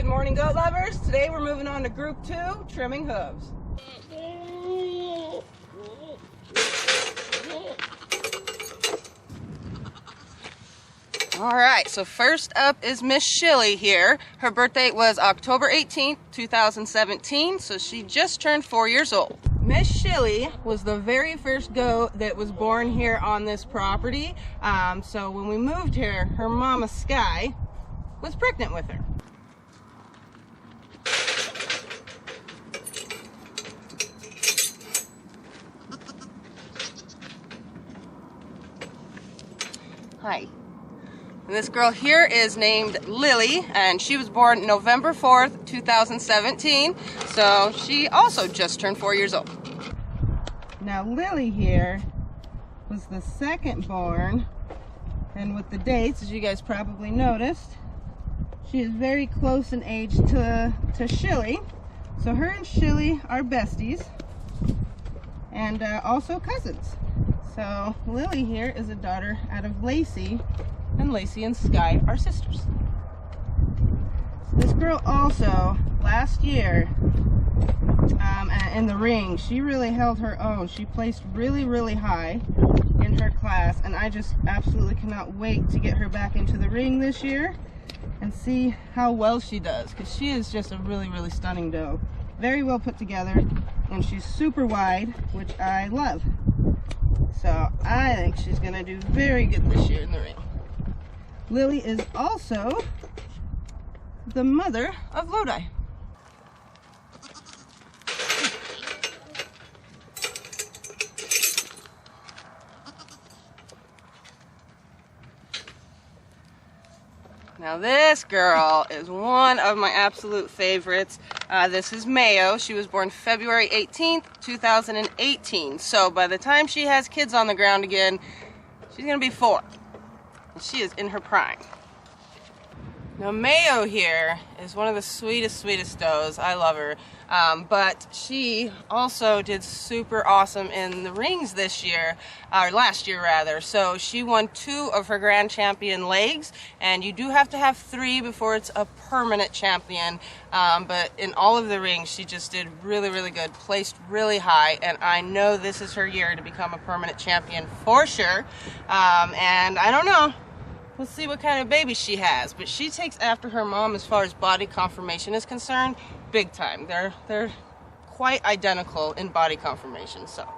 morning, goat lovers. Today we're moving on to group 2, trimming hooves. All right, so first up is Miss Shilly here. Her birthday was October 18th, 2017, so she just turned 4 years old. Miss Shilly was the very first goat that was born here on this property. So when we moved here, her mama Sky was pregnant with her. Hi. And this girl here is named Lily, and she was born November 4th, 2017, so she also just turned 4 years old. Now Lily here was the second born, and with the dates, as you guys probably noticed, she is very close in age to Shilly. So her and Shilly are besties, and also cousins. So Lily here is a daughter out of Lacey, and Lacey and Sky are sisters. This girl also, last year, in the ring, she really held her own. She placed really, really high in her class, and I just absolutely cannot wait to get her back into the ring this year and see how well she does, because she is just a really, really stunning doe. Very well put together, and she's super wide, which I love. So I think she's gonna do very good this year in the ring. Lily is also the mother of Lodi. Now this girl is one of my absolute favorites. This is Mayo. She was born February 18th, 2018. So by the time she has kids on the ground again, she's gonna be 4. She is in her prime. Now Mayo here is one of the sweetest does. I love her. But she also did super awesome in the rings this year, or last year rather. So she won 2 of her grand champion legs, and you do have to have 3 before it's a permanent champion. But in all of the rings, she just did really, really good, placed really high, and I know this is her year to become a permanent champion for sure. And I don't know. We'll see what kind of baby she has, but she takes after her mom as far as body conformation is concerned, big time. They're quite identical in body conformation. So, all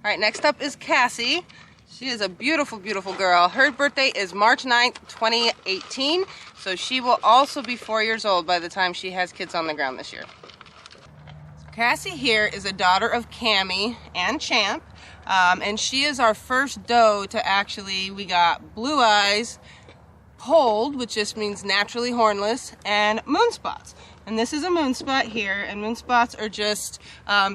right, next up is Cassie. She is a beautiful, beautiful girl. Her birthday is March 9th, 2018, so she will also be 4 years old by the time she has kids on the ground this year. Cassie here is a daughter of Cammie and Champ. And she is our first doe to actually, we got blue eyes, polled, which just means naturally hornless, and moon spots. And this is a moon spot here, and moon spots are just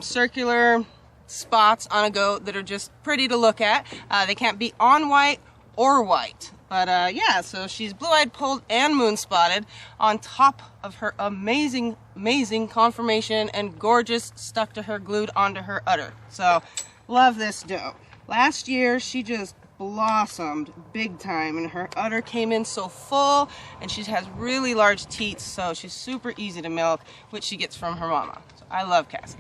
circular spots on a goat that are just pretty to look at. They can't be on white or white. But yeah, so she's blue-eyed, polled, and moon spotted on top of her amazing, amazing conformation and gorgeous stuck to her, glued onto her udder. So love this doe. Last year, she just blossomed big time, and her udder came in so full, and she has really large teats, so she's super easy to milk, which she gets from her mama. So I love Cassie.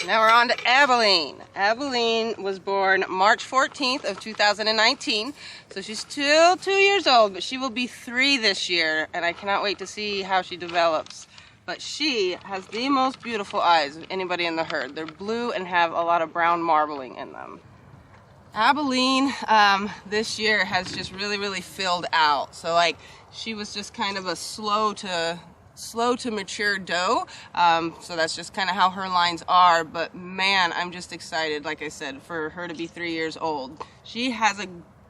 Now we're on to Abilene. Abilene was born March 14th of 2019, so she's still 2 years old, but she will be 3 this year, and I cannot wait to see how she develops. But she has the most beautiful eyes of anybody in the herd. They're blue and have a lot of brown marbling in them. Abilene this year has just really, really filled out. So like, she was just kind of a slow to mature doe, so that's just kind of how her lines are. But man, I'm just excited, like I said, for her to be 3 years old. She has a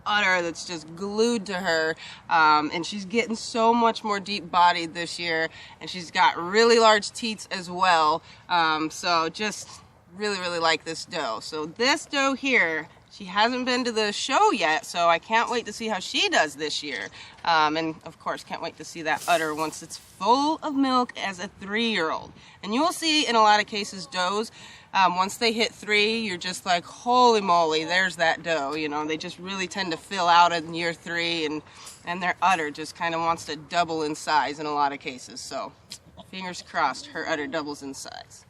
udder that's just glued to her, and she's getting so much more deep bodied this year, and she's got really large teats as well. So just really, really like this doe. So this doe here She hasn't been to the show yet, so I can't wait to see how she does this year. And of course, can't wait to see that udder once it's full of milk as a 3-year-old. And you will see in a lot of cases does, once they hit 3, you're just like, holy moly, there's that doe. You know, they just really tend to fill out in year 3, and their udder just kind of wants to double in size in a lot of cases. So fingers crossed her udder doubles in size.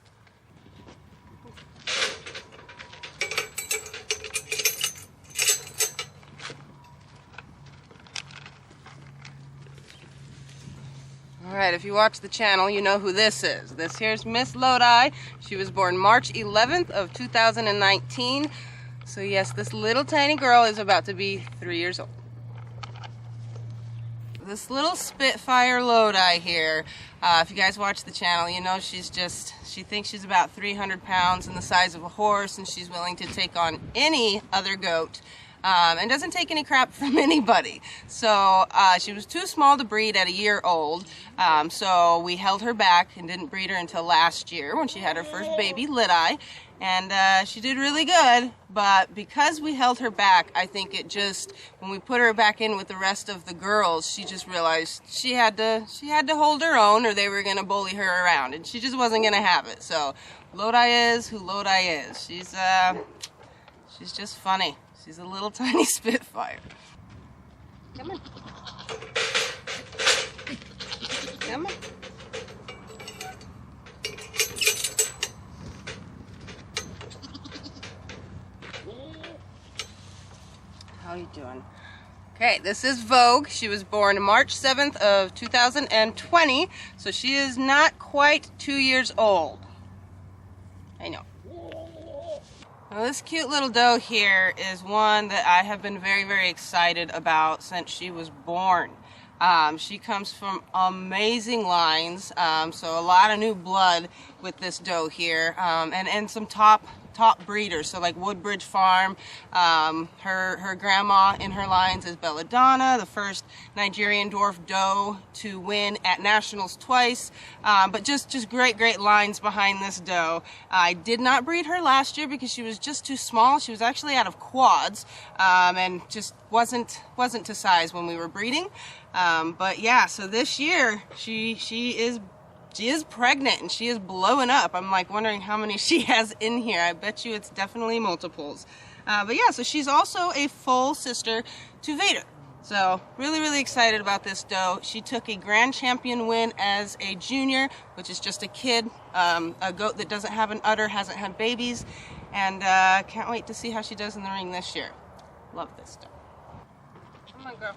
Alright, if you watch the channel, you know who this is. This here's Miss Lodi. She was born March 11th of 2019. So yes, this little tiny girl is about to be 3 years old. This little Spitfire Lodi here, if you guys watch the channel, you know she thinks she's about 300 pounds and the size of a horse, and she's willing to take on any other goat. And doesn't take any crap from anybody. So she was too small to breed at a year old, so we held her back and didn't breed her until last year when she had her first baby, Lodi, and she did really good. But because we held her back, I think it just, when we put her back in with the rest of the girls, she just realized she had to hold her own, or they were gonna bully her around, and she just wasn't gonna have it. So Lodi is who Lodi is. She's just funny. She's a little tiny Spitfire. Come on. Come on. How you doing? Okay, this is Vogue. She was born March 7th of 2020, so she is not quite 2 years old. I know. Now this cute little doe here is one that I have been very, very excited about since she was born. She comes from amazing lines, so a lot of new blood with this doe here, and some top breeders, so like Woodbridge Farm. Her grandma in her lines is Belladonna, the first Nigerian dwarf doe to win at nationals twice. But just great lines behind this doe. I did not breed her last year because she was just too small. She was actually out of quads, and just wasn't to size when we were breeding. But yeah, so this year she is pregnant and she is blowing up. I'm like wondering how many she has in here. I bet you it's definitely multiples. But yeah, so she's also a full sister to Vader. So really excited about this doe. She took a grand champion win as a junior, which is just a kid, a goat that doesn't have an udder, hasn't had babies, and can't wait to see how she does in the ring this year. Love this doe. Come on, girl.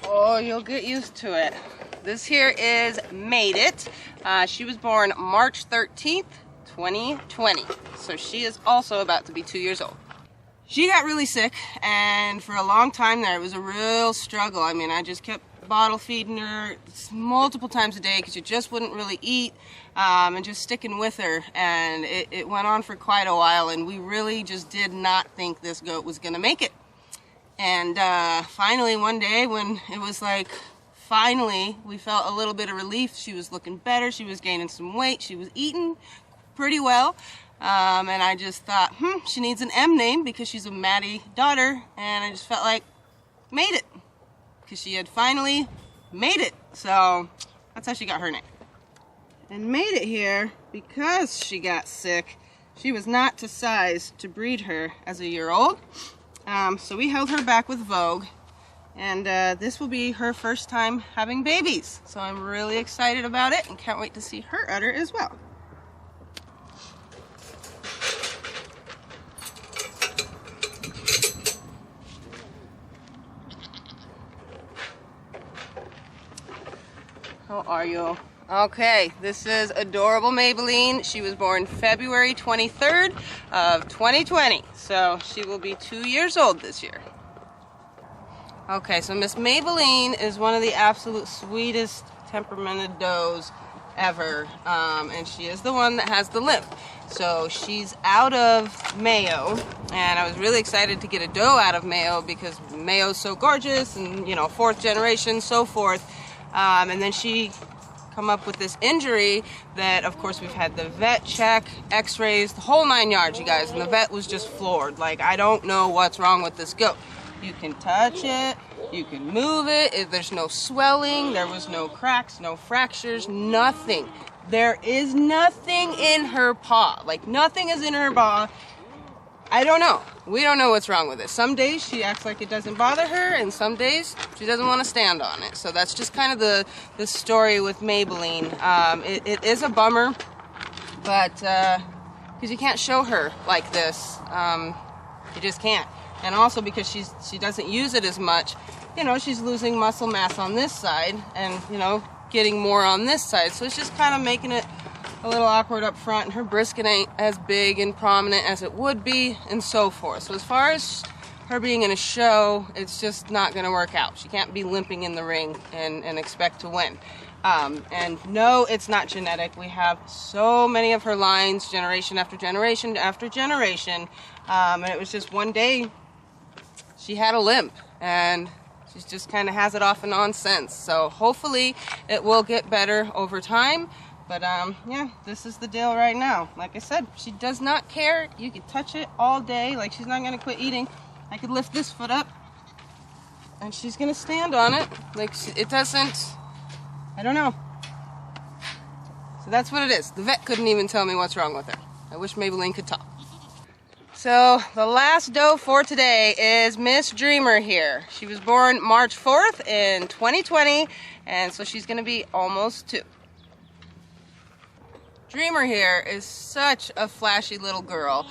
Oh, you'll get used to it. This here is Made It. She was born March 13th, 2020. So she is also about to be 2 years old. She got really sick, and for a long time there, it was a real struggle. I mean, I just kept bottle feeding her multiple times a day because she just wouldn't really eat, and just sticking with her. And it went on for quite a while, and we really just did not think this goat was gonna make it. And finally one day when it was like, finally we felt a little bit of relief. She was looking better, she was gaining some weight, she was eating pretty well, and I just thought, she needs an M name because she's a Maddie daughter, and I just felt like, Made It, because she had finally made it. So that's how she got her name. And Made It here, because she got sick, she was not to size to breed her as a year old. So we held her back with Vogue, and this will be her first time having babies. So I'm really excited about it and can't wait to see her udder as well. How are you? Okay, this is adorable Maybelline. She was born February 23rd of 2020, so she will be 2 years old this year. Okay, so Miss Maybelline is one of the absolute sweetest temperamented does ever, and she is the one that has the limp. So she's out of Mayo, and I was really excited to get a doe out of Mayo because Mayo's so gorgeous and, you know, 4th generation, so forth. And then she come up with this injury that, of course, we've had the vet check, x-rays, the whole 9 yards, you guys, and the vet was just floored. Like, I don't know what's wrong with this goat. You can touch it, you can move it, there's no swelling, there was no cracks, no fractures, nothing. There is nothing in her paw. Like, nothing is in her paw. I don't know. We don't know what's wrong with it. Some days she acts like it doesn't bother her, and some days she doesn't want to stand on it. So that's just kind of the story with Maybelline. It is a bummer, but because you can't show her like this. You just can't. And also because she doesn't use it as much, you know, she's losing muscle mass on this side and, you know, getting more on this side. So it's just kind of making it a little awkward up front, and her brisket ain't as big and prominent as it would be, and so forth. So as far as her being in a show, it's just not going to work out. She can't be limping in the ring and expect to win. And no, it's not genetic. We have so many of her lines, generation after generation after generation, and it was just one day she had a limp, and she just kind of has it off and on since. So hopefully it will get better over time. But yeah, this is the deal right now. Like I said, she does not care. You could touch it all day. Like, she's not going to quit eating. I could lift this foot up and she's going to stand on it. Like, it doesn't, I don't know. So that's what it is. The vet couldn't even tell me what's wrong with her. I wish Maybelline could talk. So the last doe for today is Miss Dreamer here. She was born March 4th in 2020, and so she's going to be almost 2. Dreamer here is such a flashy little girl.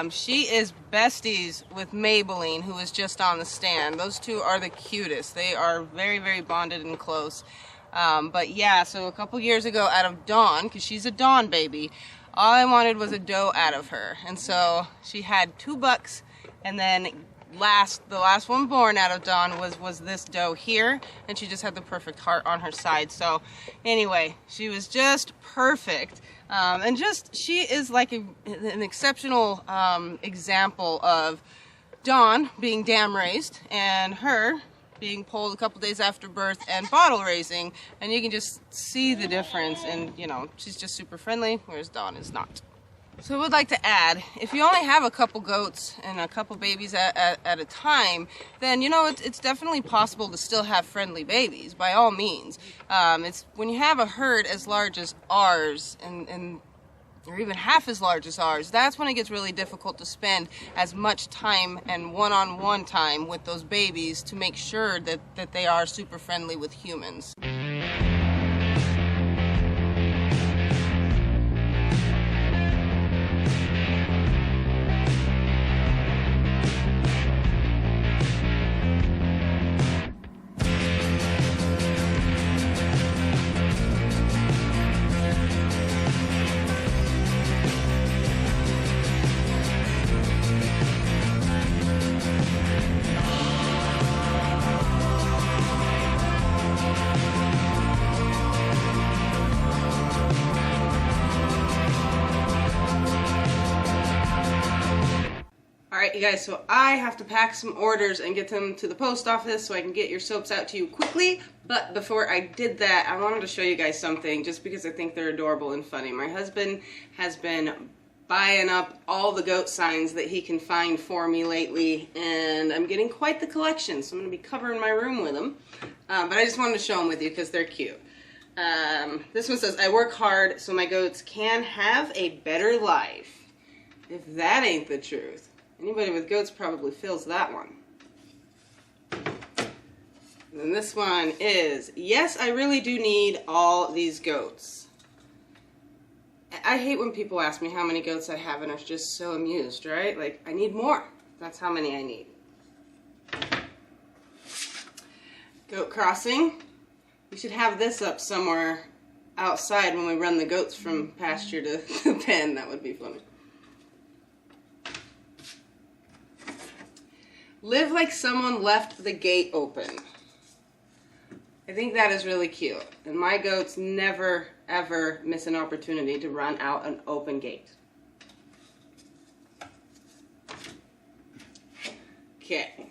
She is besties with Maybelline, who is just on the stand. Those two are the cutest. They are very, very bonded and close. But yeah, so a couple years ago out of Dawn, because she's a Dawn baby, all I wanted was a doe out of her. And so she had 2 bucks, and then the last one born out of Dawn was this doe here, and she just had the perfect heart on her side. So anyway, she was just perfect. And just, she is like an exceptional example of Dawn being dam raised and her being pulled a couple days after birth and bottle raising, and you can just see the difference. And you know, she's just super friendly, whereas Dawn is not. So I would like to add, if you only have a couple goats and a couple babies at a time, then you know it's definitely possible to still have friendly babies, by all means. It's when you have a herd as large as ours, and or even half as large as ours, that's when it gets really difficult to spend as much time and one-on-one time with those babies to make sure that they are super friendly with humans. Alright, you guys, so I have to pack some orders and get them to the post office so I can get your soaps out to you quickly. But before I did that, I wanted to show you guys something just because I think they're adorable and funny. My husband has been buying up all the goat signs that he can find for me lately, and I'm getting quite the collection, so I'm going to be covering my room with them. But I just wanted to show them with you because they're cute. This one says, "I work hard so my goats can have a better life." If that ain't the truth. Anybody with goats probably feels that one. And then this one is, "Yes, I really do need all these goats." I hate when people ask me how many goats I have and I'm just so amused, right? Like, I need more. That's how many I need. Goat crossing. We should have this up somewhere outside when we run the goats from pasture to the pen. That would be funny. Live like someone left the gate open. I think that is really cute. And my goats never, ever miss an opportunity to run out an open gate. Okay.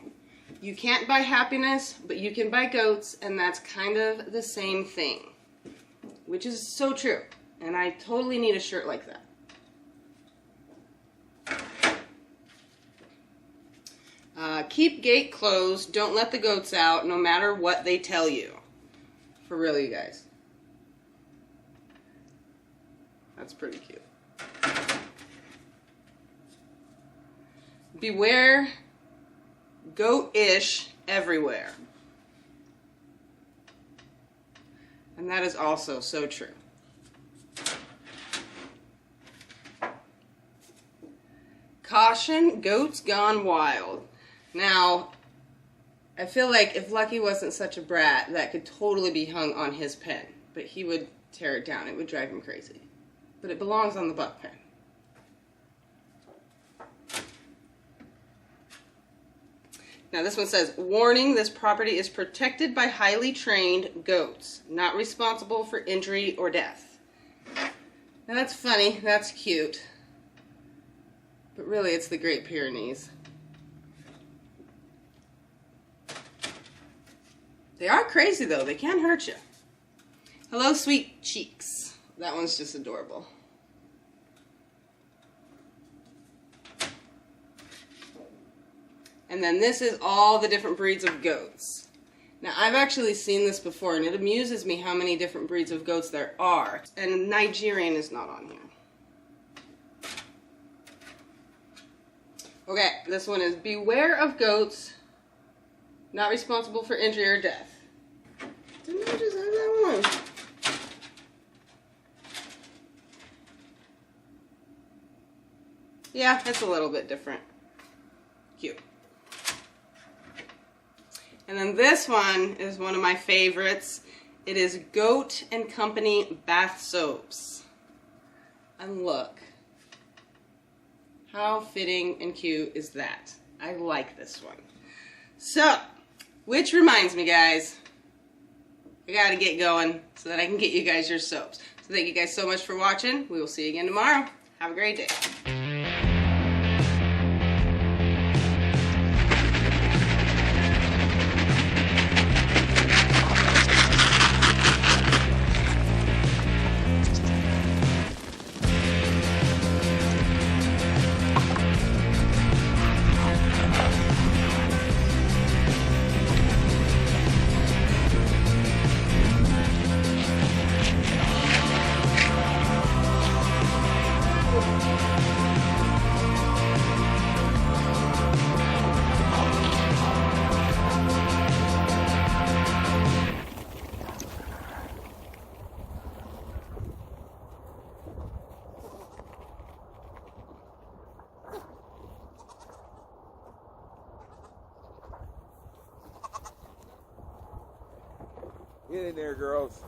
You can't buy happiness, but you can buy goats, and that's kind of the same thing. Which is so true. And I totally need a shirt like that. Keep gate closed. Don't let the goats out, no matter what they tell you. For real, you guys. That's pretty cute. Beware goat-ish everywhere. And that is also so true. Caution, goats gone wild. Now, I feel like if Lucky wasn't such a brat, that could totally be hung on his pen. But he would tear it down. It would drive him crazy. But it belongs on the buck pen. Now this one says, warning, this property is protected by highly trained goats, not responsible for injury or death. Now that's funny, that's cute. But really it's the Great Pyrenees. They are crazy though, they can hurt you. Hello, sweet cheeks. That one's just adorable. And then this is all the different breeds of goats. Now, I've actually seen this before, and it amuses me how many different breeds of goats there are. And Nigerian is not on here. Okay, this one is beware of goats, not responsible for injury or death. Didn't I just have that one? Yeah, it's a little bit different. Cute. And then this one is one of my favorites. It is Goat and Company bath soaps. And look, how fitting and cute is that? I like this one. So, which reminds me, guys, I gotta get going so that I can get you guys your soaps. So thank you guys so much for watching. We will see you again tomorrow. Have a great day. Get in there, girls.